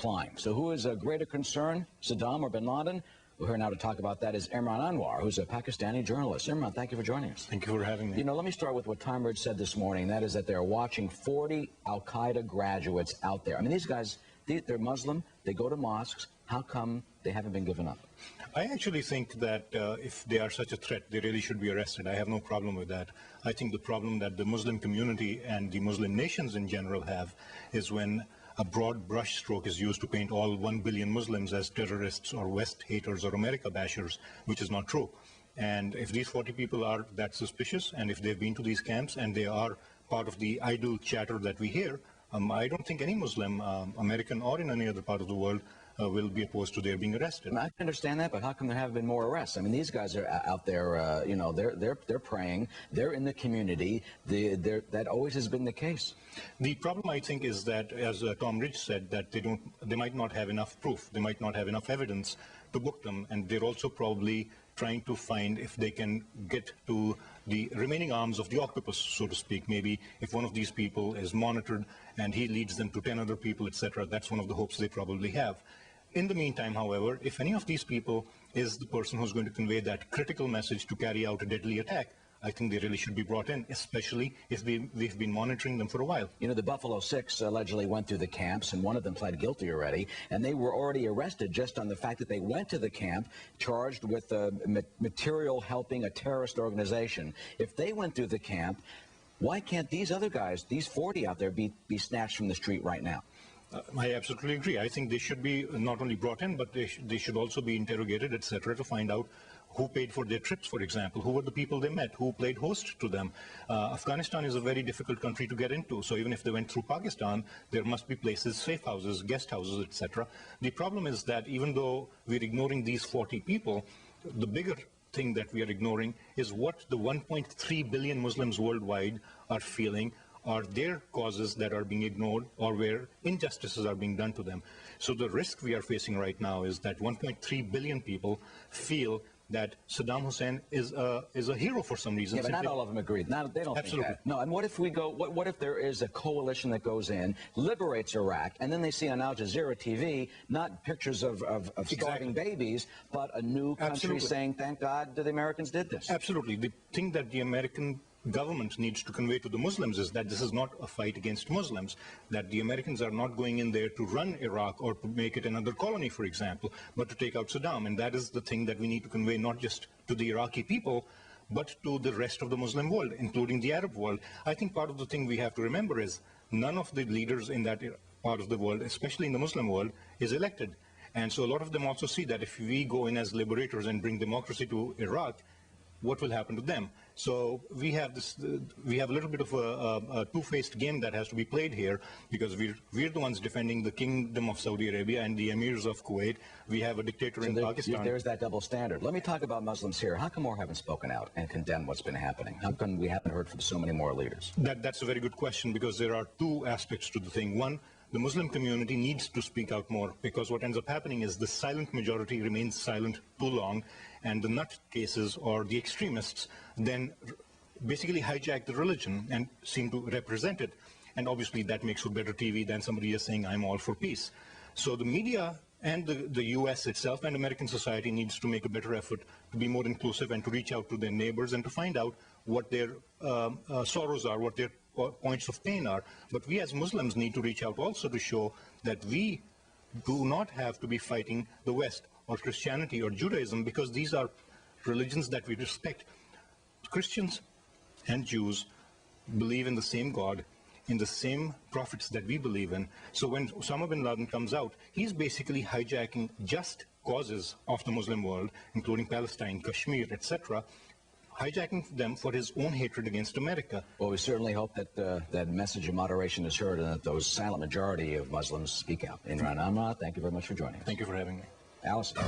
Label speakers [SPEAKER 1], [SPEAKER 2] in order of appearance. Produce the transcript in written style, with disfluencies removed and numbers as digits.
[SPEAKER 1] decline. So who is a greater concern, Saddam or bin Laden? We're here now to talk about that is Imran Anwar, who's a Pakistani journalist. Imran, thank you for joining us.
[SPEAKER 2] Thank you for having me.
[SPEAKER 1] You know, let me start with what Tom Ridge said this morning. That is that they're watching 40 al-Qaeda graduates out there. I mean, these guys, they're Muslim. They go to mosques. How come they haven't been given up?
[SPEAKER 2] I actually think that if they are such a threat, they really should be arrested. I have no problem with that. I think the problem that the Muslim community and the Muslim nations in general have is when a broad brushstroke is used to paint all 1 billion Muslims as terrorists or West haters or America bashers, which is not true. And if these 40 people are that suspicious, and if they've been to these camps and they are part of the idle chatter that we hear, I don't think any Muslim, American or in any other part of the world, will be opposed to their being arrested.
[SPEAKER 1] I can understand that, but how come there haven't been more arrests? I mean, these guys are out there, you know, they're praying, they're in the community. That always has been the case.
[SPEAKER 2] The problem, I think, is that, as Tom Ridge said, that they might not have enough proof, they might not have enough evidence to book them, and they're also probably trying to find if they can get to the remaining arms of the octopus, so to speak. Maybe if one of these people is monitored and he leads them to 10 other people, etc., that's one of the hopes they probably have. In the meantime, however, if any of these people is the person who's going to convey that critical message to carry out a deadly attack, I think they really should be brought in, especially if we've been monitoring them for a while. You
[SPEAKER 1] know, the Buffalo Six allegedly went through the camps, and one of them pled guilty already, and they were already arrested just on the fact that they went to the camp, charged with material helping a terrorist organization. If they went through the camp, why can't these other guys, these 40 out there, be snatched from the street right now?
[SPEAKER 2] I absolutely agree. I think they should be not only brought in, but they should also be interrogated, etc., to find out who paid for their trips, for example, who were the people they met, who played host to them. Afghanistan is a very difficult country to get into, so even if they went through Pakistan, there must be places, safe houses, guest houses, etc. The problem is that even though we're ignoring these 40 people, the bigger thing that we are ignoring is what the 1.3 billion Muslims worldwide are feeling are their causes that are being ignored or where injustices are being done to them. So the risk we are facing right now is that 1.3 billion people feel that Saddam Hussein is a hero for some reason.
[SPEAKER 1] Yeah, but not all of them agree. They don't
[SPEAKER 2] Absolutely.
[SPEAKER 1] think that. No, and what if we go, what if there is a coalition that goes in, liberates Iraq, and then they see on Al Jazeera TV, not pictures of starving babies, but a new country saying, thank God the Americans did this.
[SPEAKER 2] Absolutely. The thing that the American government needs to convey to the Muslims is that this is not a fight against Muslims, that the Americans are not going in there to run Iraq or to make it another colony, for example, but to take out Saddam. And that is the thing that we need to convey not just to the Iraqi people, but to the rest of the Muslim world, including the Arab world. I think part of the thing we have to remember is none of the leaders in that part of the world, especially in the Muslim world, is elected. And so a lot of them also see that if we go in as liberators and bring democracy to Iraq, what will happen to them? So we have this, we have a little bit of a two-faced game that has to be played here, because we're the ones defending the Kingdom of Saudi Arabia and the Emirs of Kuwait. We have a dictator in Pakistan.
[SPEAKER 1] There's that double standard. Let me talk about Muslims here. How come more haven't spoken out and condemned what's been happening? How come we haven't heard from so many more leaders?
[SPEAKER 2] That's a very good question, because there are two aspects to the thing. One, the Muslim community needs to speak out more, because what ends up happening is the silent majority remains silent too long, and the nutcases or the extremists then basically hijack the religion and seem to represent it. And obviously that makes for better TV than somebody just saying, I'm all for peace. So the media and the US itself and American society needs to make a better effort to be more inclusive and to reach out to their neighbors and to find out what their sorrows are, what their points of pain are. But we as Muslims need to reach out also to show that we do not have to be fighting the West or Christianity or Judaism, because these are religions that we respect. Christians and Jews believe in the same God, in the same prophets that we believe in. So when Osama bin Laden comes out, he's basically hijacking just causes of the Muslim world, including Palestine, Kashmir, etc., hijacking them for his own hatred against America.
[SPEAKER 1] Well, we certainly hope that that message of moderation is heard and that those silent majority of Muslims speak out. Imran Anwar, thank you very much for joining us.
[SPEAKER 2] Thank you for having me.
[SPEAKER 1] Allison.